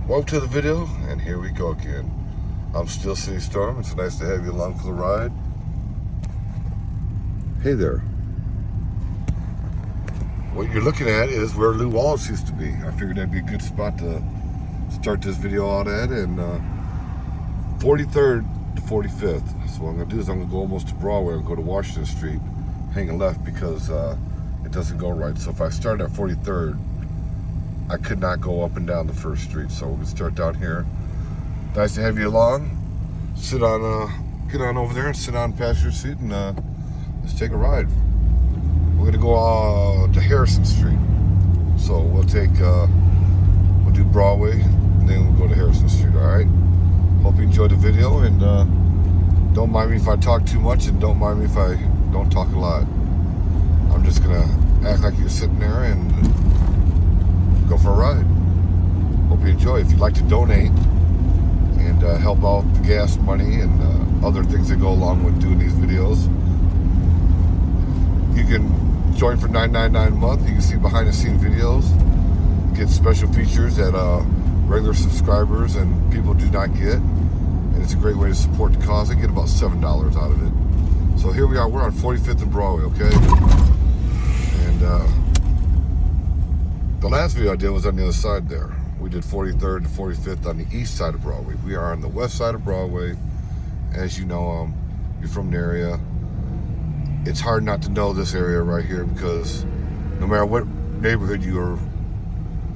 Welcome to the video, and here we go again. I'm still City Storm. It's nice to have you along for the ride. Hey there. What you're looking at is where Lou Wallace used to be. I figured that'd be a good spot to start this video out at, and 43rd to 45th. So what I'm gonna do is I'm gonna go almost to Broadway and go to Washington Street, hang a left because it doesn't go right. So if I start at 43rd, I could not go up and down the first street. So we're gonna start down here. Nice to have you along. Sit on, get on over there and sit on the passenger seat and let's take a ride. We're gonna go to Harrison Street. So we'll do Broadway and then we'll go to Harrison Street, all right? Hope you enjoyed the video, and don't mind me if I talk too much, and don't mind me if I don't talk a lot. I'm just gonna act like you're sitting there and go for a ride. Hope you enjoy. If you'd like to donate and help out the gas money and other things that go along with doing these videos, you can join for $9.99 a month. You can see behind the scene videos, get special features that regular subscribers and people do not get, and it's a great way to support the cause. I get about $7 out of it. So here we are. We're on 45th and Broadway, okay? And the last video I did was on the other side there. We did 43rd to 45th on the east side of Broadway. We are on the west side of Broadway. As you know, you're from the area. It's hard not to know this area right here because no matter what neighborhood you're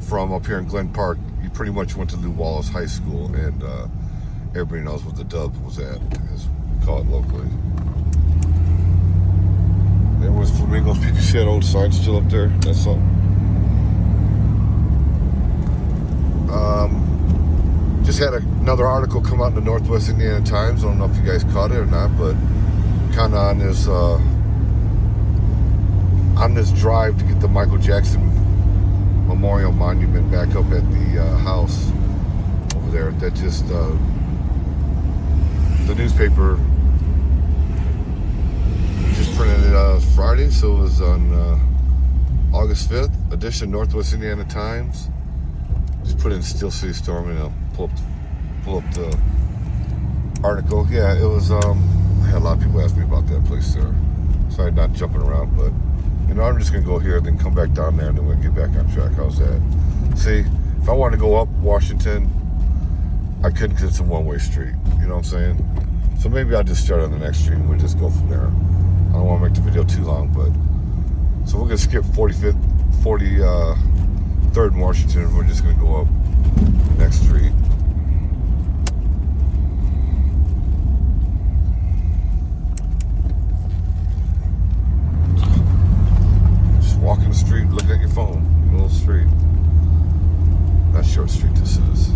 from up here in Glen Park, you pretty much went to Lou Wallace High School, and everybody knows what the Dub was at, as we call it locally. There was Flamingos. You see that old sign still up there? That's something. Just had another article come out in the Northwest Indiana Times. I don't know if you guys caught it or not, but kind of on this drive to get the Michael Jackson Memorial Monument back up at the house over there. That just the newspaper just printed it Friday, so it was on August 5th edition, Northwest Indiana Times. Just put in Steel City Storm and I'll pull up the article. Yeah, it was, I had a lot of people ask me about that place there. Sorry, not jumping around, but you know, I'm just gonna go here, then come back down there, and then we'll get back on track. How's that? See, if I wanted to go up Washington, I couldn't because it's a one-way street. You know what I'm saying? So maybe I'll just start on the next street and we'll just go from there. I don't want to make the video too long, but so we're gonna skip 43rd in Washington, and we're just gonna go up the next street. Walking the street, looking at your phone, little street. Not sure what street this is.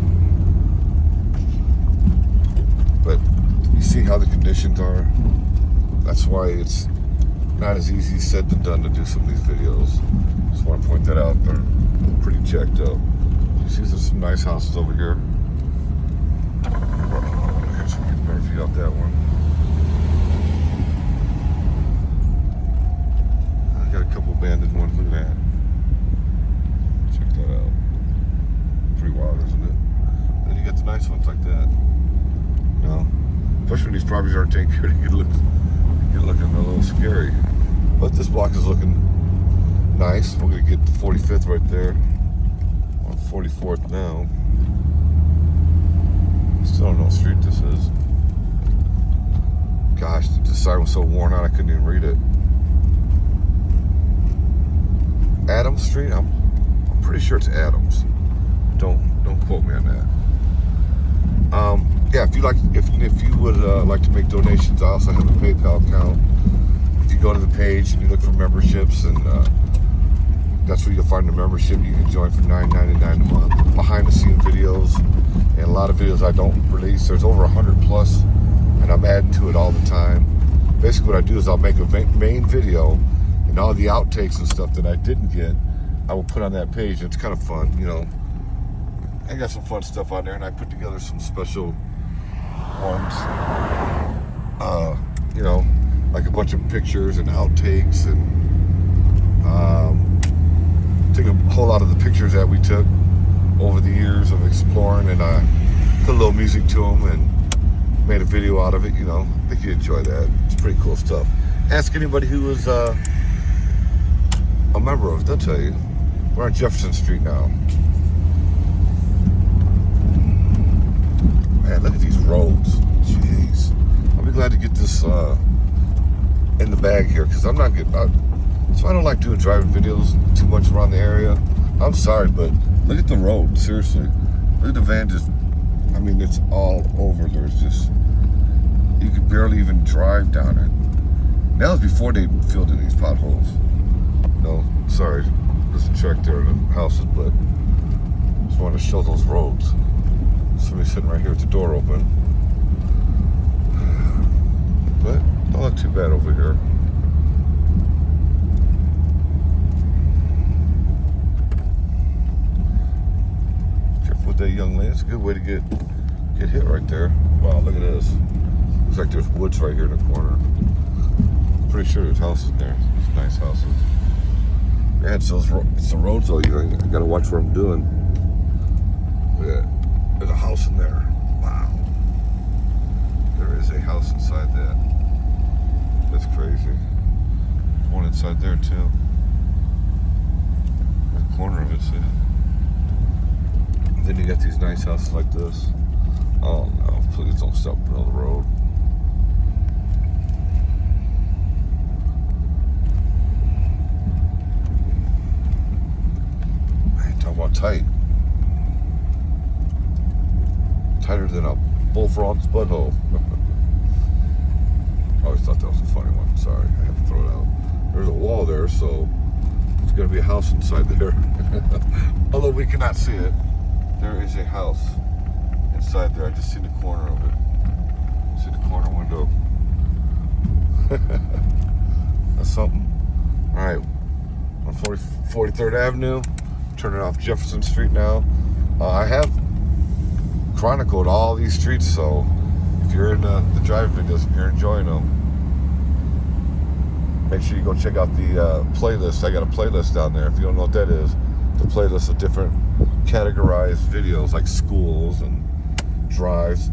But you see how the conditions are? That's why it's not as easy said than done to do some of these videos. Just want to point that out. They're pretty jacked up. You see there's some nice houses over here. Here's some get a better view out that one. Got a couple abandoned ones. Look at that. Check that out. Pretty wild, isn't it? And then you get the nice ones like that. You know, especially when these properties aren't taken care of, you're looking a little scary. But this block is looking nice. We're gonna get the 45th right there. On 44th now. Still don't know what street this is. Gosh, the sign was so worn out I couldn't even read it. Adams Street? I'm pretty sure it's Adams. Don't quote me on that. Yeah, if you would like to make donations, I also have a PayPal account. If you go to the page and you look for memberships, and that's where you'll find the membership. You can join for $9.99 a month. Behind the scene videos and a lot of videos I don't release. There's over 100 plus, and I'm adding to it all the time. Basically, what I do is I'll make a main video, and all the outtakes and stuff that I didn't get, I will put on that page. It's kind of fun, you know. I got some fun stuff on there, and I put together some special ones. You know, like a bunch of pictures and outtakes, and take a whole lot of the pictures that we took over the years of exploring, and I put a little music to them and made a video out of it. You know, I think you enjoy that. It's pretty cool stuff. Ask anybody who was a member of it, they'll tell you. We're on Jefferson Street now. Man, look at these roads. Jeez. I'll be glad to get this in the bag here, because I'm not getting... So I don't like doing driving videos too much around the area. I'm sorry, but look at the road, seriously. Look at the van just... I mean, it's all over. There's just... You could barely even drive down it. That was before they filled in these potholes. No, sorry. There's a track there in the houses, but just wanted to show those roads. Somebody's sitting right here with the door open. But don't look too bad over here. Careful with that young lady. It's a good way to get hit right there. Wow, look at this. Looks like there's woods right here in the corner. Pretty sure there's houses there. There's nice houses. Yeah, it's the roads though. You gotta watch what I'm doing. Yeah, there's a house in there. Wow. There is a house inside that. That's crazy. One inside there too. The corner of it, see? And then you got these nice houses like this. Oh no, please don't stop in the middle of the road. Man, talk about tight. Tighter than a bullfrog's butthole. I always thought that was a funny one. Sorry, I have to throw it out. There's a wall there, so there's going to be a house inside there. Although we cannot see it, there is a house inside there. I just see the corner of it. See the corner window. That's something. All right, on 43rd Avenue, turning off Jefferson Street now. I have chronicled all these streets, so if you're in the driving videos and you're enjoying them, make sure you go check out the playlist. I got a playlist down there. If you don't know what that is, the playlist of different categorized videos like schools and drives.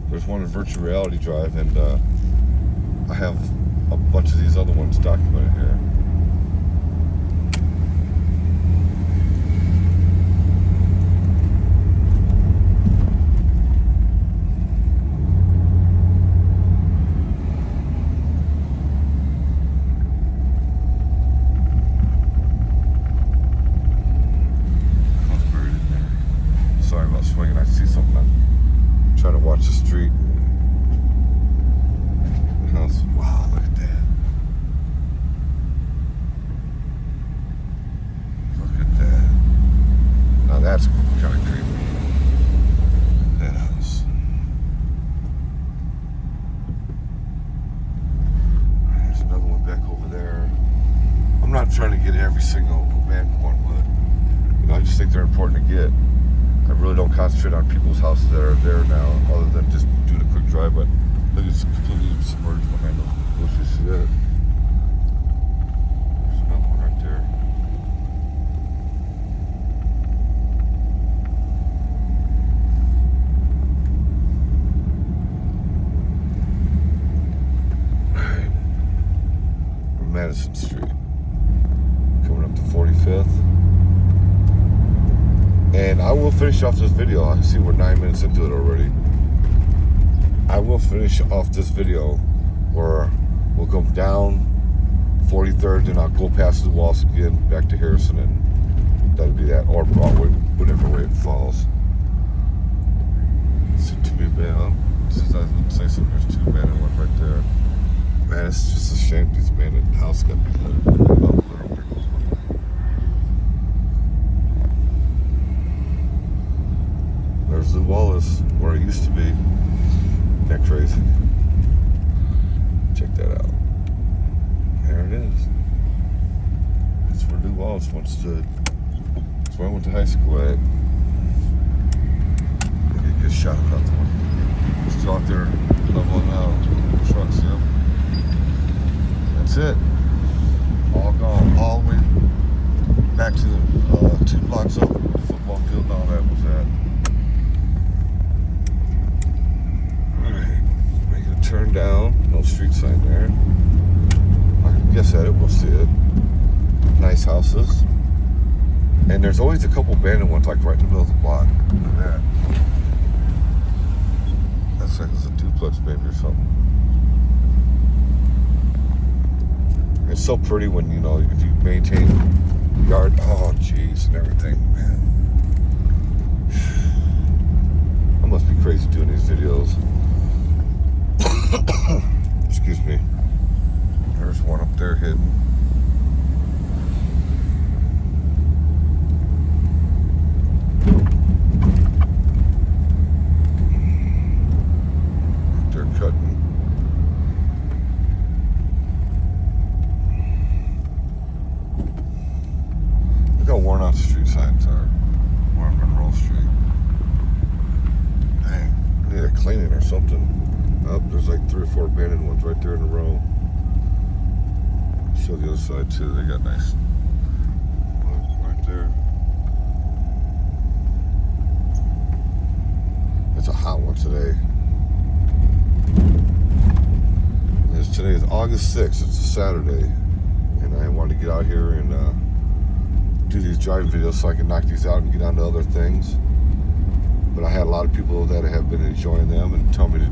There's one in virtual reality drive, and I have a bunch of these other ones documented here. Swinging, I see something. I'm trying to watch the street. Wow, look at that. Look at that. Now that's kind of creepy. That house. There's another one back over there. I'm not trying to get every single abandoned one, but I just think they're important to get. I really don't concentrate on people's houses that are there now, other than just doing a quick drive. But look, it's completely submerged behind them. Let's just see that. There's another one right there. Alright. We're Madison Street. Coming up to 45th. And I will finish off this video. I see we're 9 minutes into it already. I will finish off this video where we'll go down 43rd, and I'll go past the Wallace again, back to Harrison, and that'll be that, or Broadway, whatever way it falls. It's too big bad. Since I didn't say something, there's two abandoned ones right there. Man, it's just a shame these abandoned houses got to be littered. There's the Wallace, where it used to be. Isn't that crazy? Check that out. There it is. That's where New Wallace once stood. That's where I went to high school at. Get a good shot about the one. Still out there leveling out. Trucks, yep. That's it. All gone. All the way back to the 2 blocks up. The football field and all that was at. street sign there. I guess at it, we'll see it. Nice houses. And there's always a couple abandoned ones, like right in the middle of the block. Look at that. That's like it's a duplex maybe or something. It's so pretty when, you know, if you maintain yard. Oh, jeez, and everything, man. I must be crazy doing these videos. Excuse me. There's one up there hidden. They're cutting. Look how worn out the street signs are. We're on Monroe Street. Dang, I need a cleaning or something. Oh, there's like 3 or 4 abandoned ones right there in a row. Show the other side too. They got nice ones right there. It's a hot one today. Today is August 6th. It's a Saturday, and I wanted to get out here and do these driving videos so I can knock these out and get on to other things. But I had a lot of people that have been enjoying them and told me to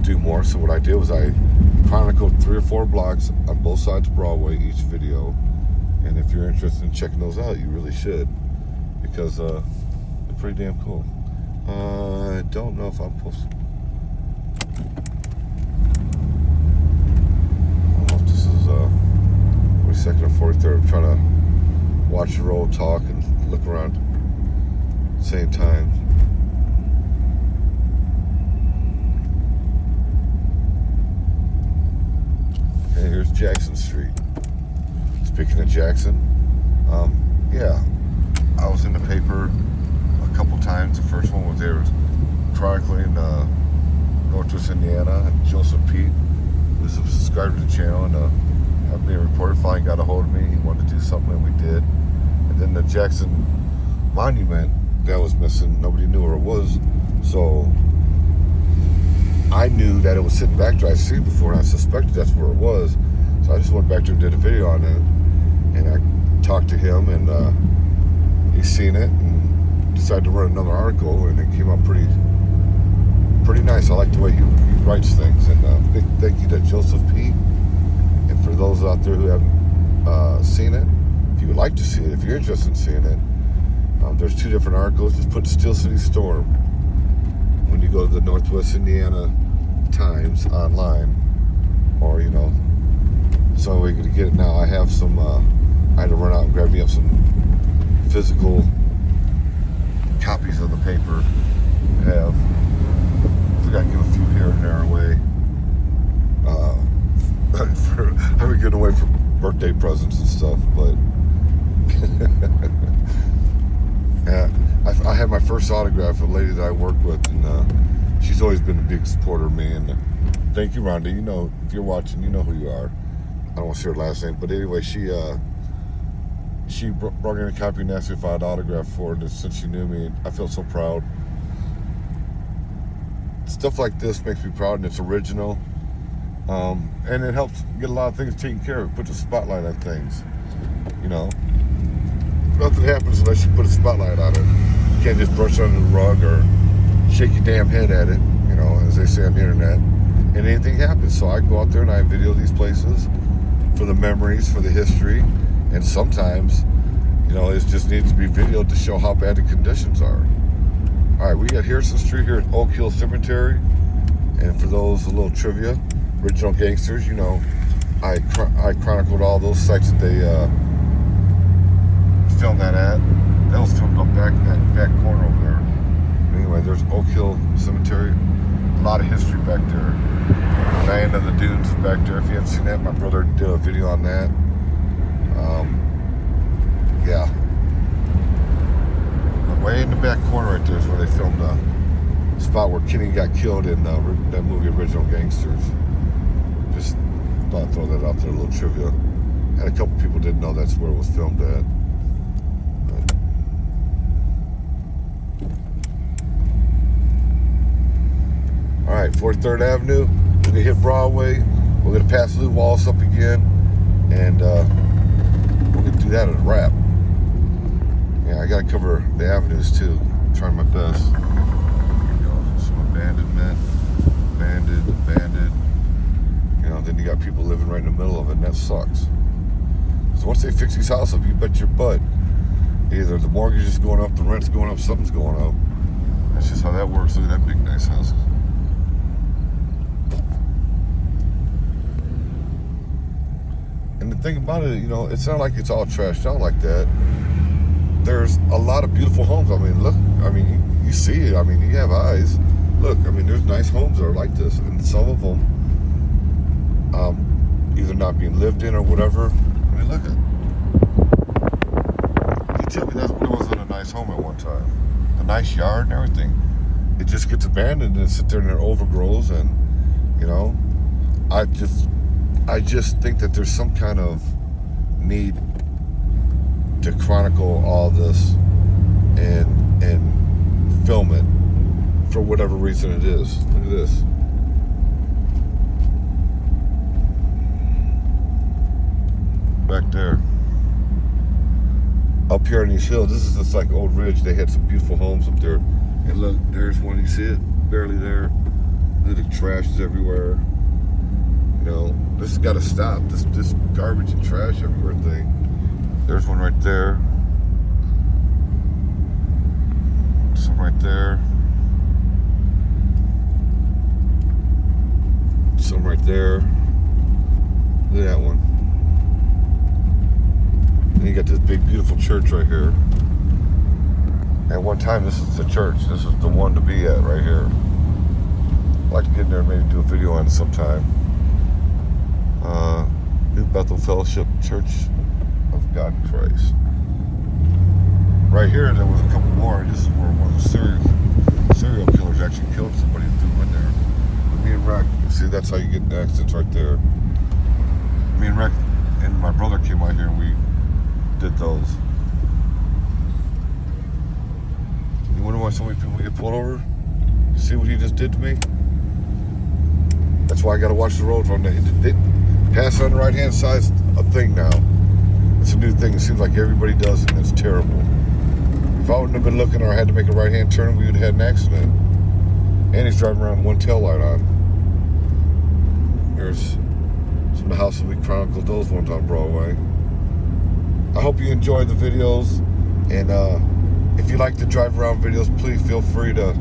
do more. So what I did was I chronicled 3 or 4 blocks on both sides of Broadway each video. And if you're interested in checking those out, you really should, because they're pretty damn cool. I don't know if I'm posting. I don't know if this is 42nd or 43rd. I'm trying to watch the road, talk, and look around at the same time. Okay, here's Jackson Street. Speaking of Jackson, yeah, I was in the paper a couple times. The first one was there chronicling Northwest Indiana, and Joseph Pete was a subscriber to the channel and had me a reporter. Finally got a hold of me. He wanted to do something, and we did. And then the Jackson monument that was missing, nobody knew where it was, so I knew that it was sitting back there. I'd seen it before, and I suspected that's where it was. So I just went back there and did a video on it, and I talked to him, and he's seen it and decided to run another article, and it came out pretty nice. I like the way he writes things, and big thank you to Joseph Pete. And for those out there who haven't seen it, if you would like to see it, if you're interested in seeing it, there's 2 different articles. Just put Steel City Storm when you go to the Northwest Indiana Times online, or so we're gonna get it now. I have some. I had to run out and grab me up some physical copies of the paper. I have. I forgot to give a few here and there away. I've been getting away for birthday presents and stuff, but yeah, I had my first autograph from a lady that I work with, and she's always been a big supporter of me. And thank you, Rhonda. You know, if you're watching, you know who you are. I don't want to say her last name, but anyway, she brought in a copy and asked me if I had an autograph for her. And since she knew me, I felt so proud. Stuff like this makes me proud, and it's original. And it helps get a lot of things taken care of. Put the spotlight on things. Nothing happens unless you put a spotlight on it. You can't just brush it under the rug or shake your damn head at it, as they say on the internet. And anything happens. So I go out there and I video these places for the memories, for the history. And sometimes, it just needs to be videoed to show how bad the conditions are. All right, we got Harrison Street here at Oak Hill Cemetery. And for those, a little trivia, Original Gangsters, I chronicled all those sites that they filmed that at. That was filmed up back in that back corner over there. Anyway, there's Oak Hill Cemetery. A lot of history back there. Land of the Dunes is back there. If you haven't seen that, my brother did a video on that. Yeah. But way in the back corner right there is where they filmed the spot where Kenny got killed in that movie Original Gangsters. Just thought I'd throw that out there, a little trivia. And a couple people didn't know that's where it was filmed at. All right, 43rd Avenue, We're gonna hit Broadway. We're gonna pass Wallace up again, and we're gonna do that at a wrap. Yeah, I gotta cover the avenues too. I'm trying my best. Here we go. Some abandonment, abandoned. You know, then you got people living right in the middle of it, and that sucks. So once they fix these houses up, you bet your butt, either the mortgage is going up, the rent's going up, something's going up. That's just how that works. Look at that big, nice house. And the thing about it, you know, it's not like it's all trashed out like that. There's a lot of beautiful homes. I mean, look, I mean, you see it. I mean, you have eyes. Look, I mean, there's nice homes that are like this, and some of them either not being lived in or whatever. I mean, look at. You tell me that's what it was in a nice home at one time, a nice yard and everything. It just gets abandoned and sits there and it overgrows, and you know, I just think that there's some kind of need to chronicle all this and film it for whatever reason it is. Look at this. Back there. Up here on these hills, this is just like Old Ridge. They had some beautiful homes up there. And look, there's one, you see it? Barely there. Look at the trash is everywhere. You know, this has got to stop. This garbage and trash everywhere thing. There's one right there. Some right there. Some right there. Look at that one. And you got this big, beautiful church right here. At one time, this is the church. This is the one to be at right here. I'd like to get in there and maybe do a video on it sometime. New Bethel Fellowship Church of God in Christ. Right here, there was a couple more. This is where one of the serial killers actually killed somebody and threw him in there. But me and Rick, see, that's how you get in accidents right there. Me and Rick and my brother came out here and we did those. You wonder why so many people get pulled over? See what he just did to me? That's why I gotta watch the road from there. Pass on the right hand side is a thing now. It's a new thing. It seems like everybody does it, and it's terrible. If I wouldn't have been looking or I had to make a right hand turn, we would have had an accident. And he's driving around with one tail light on. Here's some of the houses we chronicled, those ones on Broadway. I hope you enjoy the videos, and if you like to drive around videos, please feel free to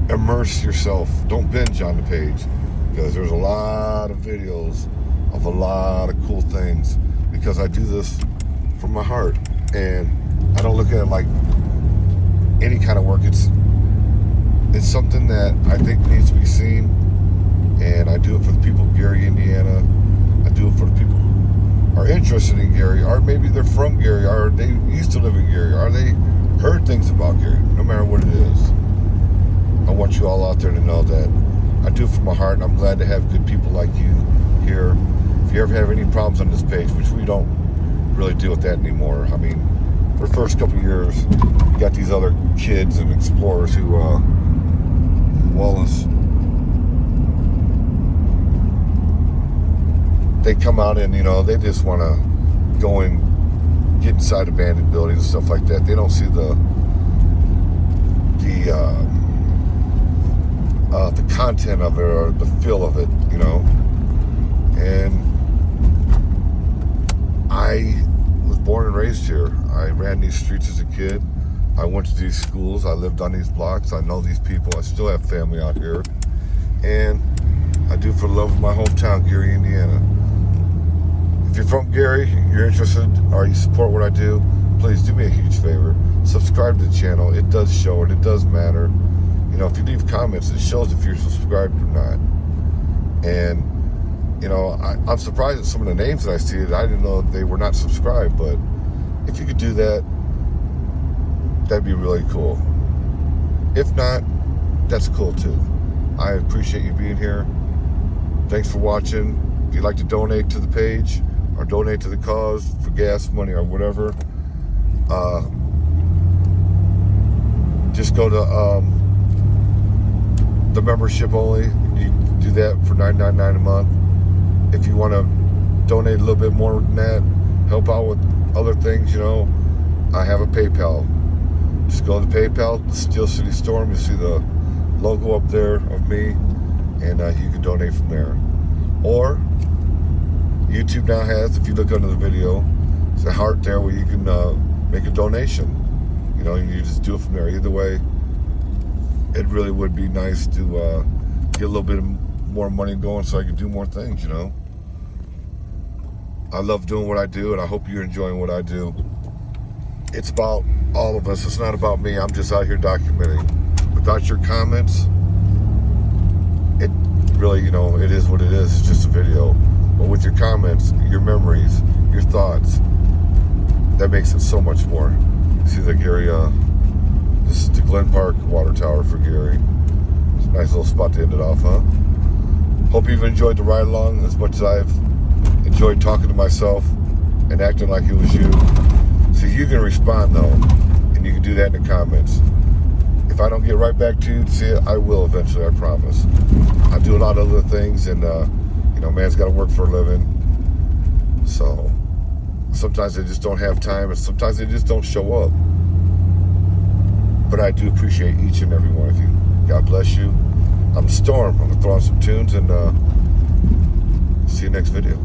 immerse yourself. Don't binge on the page, because there's a lot of videos of a lot of cool things, because I do this from my heart, and I don't look at it like any kind of work. It's something that I think needs to be seen, and I do it for the people of Gary, Indiana. I do it for the people who are interested in Gary, or maybe they're from Gary, or they used to live in Gary, or they heard things about Gary. No matter what it is, I want you all out there to know that I do it from my heart, and I'm glad to have good people like you here. If you ever have any problems on this page, which we don't really deal with that anymore. I mean, for the first couple of years, you got these other kids and explorers who, Wallace, they come out and, you know, they just want to go and get inside abandoned buildings and stuff like that. They don't see the content of it or the feel of it, you know. And I was born and raised here. I ran these streets as a kid. I went to these schools. I lived on these blocks. I know these people. I still have family out here. And I do it for the love of my hometown, Gary, Indiana. If you're from Gary, you're interested, or you support what I do, please do me a huge favor. Subscribe to the channel. It does show and it does matter. You know, if you leave comments, it shows if you're subscribed or not. And, you know, I'm surprised at some of the names that I see. I didn't know they were not subscribed, but if you could do that, that'd be really cool. If not, that's cool too. I appreciate you being here. Thanks for watching. If you'd like to donate to the page or donate to the cause for gas money or whatever, just go to the membership only. You do that for $9.99 a month. If you want to donate a little bit more than that, help out with other things, you know, I have a PayPal. Just go to PayPal, Steel City Storm. You see the logo up there of me, and you can donate from there. Or YouTube now has, if you look under the video, it's a heart there where you can make a donation. You know, you just do it from there. Either way, it really would be nice to get a little bit more money going so I can do more things, you know. I love doing what I do, and I hope you're enjoying what I do. It's about all of us. It's not about me. I'm just out here documenting. Without your comments, it really, you know, it is what it is. It's just a video. But with your comments, your memories, your thoughts, that makes it so much more. See the Gary, this is the Glen Park water tower for Gary. It's a nice little spot to end it off, huh? Hope you've enjoyed the ride along as much as I've enjoyed talking to myself and acting like it was you. See, you can respond though, and you can do that in the comments. If I don't get right back to you to see it, I will eventually, I promise. I do a lot of other things, and you know, man's got to work for a living. So sometimes they just don't have time, and sometimes they just don't show up. But I do appreciate each and every one of you. God bless you. I'm Storm. I'm gonna throw on some tunes, and see you next video.